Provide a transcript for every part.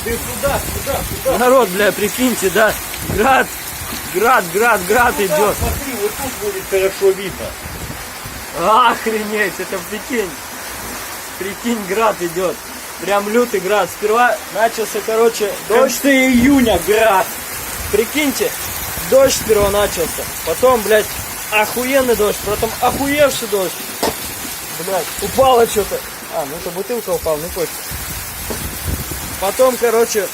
Ты куда? Народ, бля, прикиньте, да? Град идет. Смотри, вот тут будет хорошо видно. Охренеть, это прикинь, град идет. Прям лютый град. Сперва начался, короче, В дождь. конце июня град. Прикиньте, дождь сперва начался. Потом, блядь, охуенный дождь. Потом охуевший дождь. Блядь, упало что-то. А, ну это бутылка упала, ну пофиг. Потом, короче,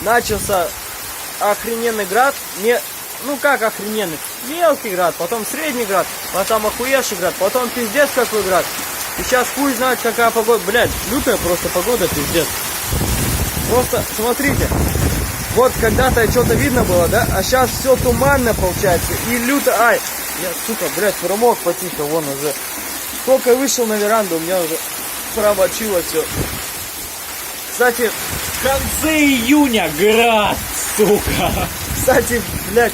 начался охрененный град. Ну как охрененный? Мелкий град, потом средний град, потом охуевший град, потом пиздец какой град. И сейчас хуй знает какая погода. Блядь, лютая просто погода, пиздец. Просто смотрите. Вот когда-то что-то видно было, да? А сейчас все туманно получается. И люто. Ай, я, сука, блядь, промок потихо, вон уже. Только вышел на веранду, у меня уже промочило все. Кстати, В конце июня град, сука. кстати, блядь,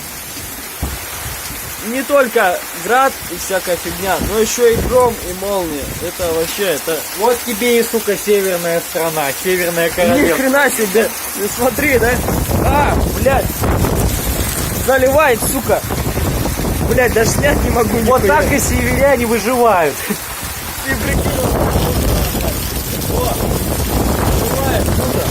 не только град и всякая фигня, но еще и гром и молния. Это вообще, это... Вот тебе и, сука, северная страна, северная Ни королевство. хрена себе. Ты смотри, да? А, блядь. Заливает, сука. Блядь, даже снять не могу. Вот нихуя. так и северяне выживают. Ты прикинь. О, заливает, сука.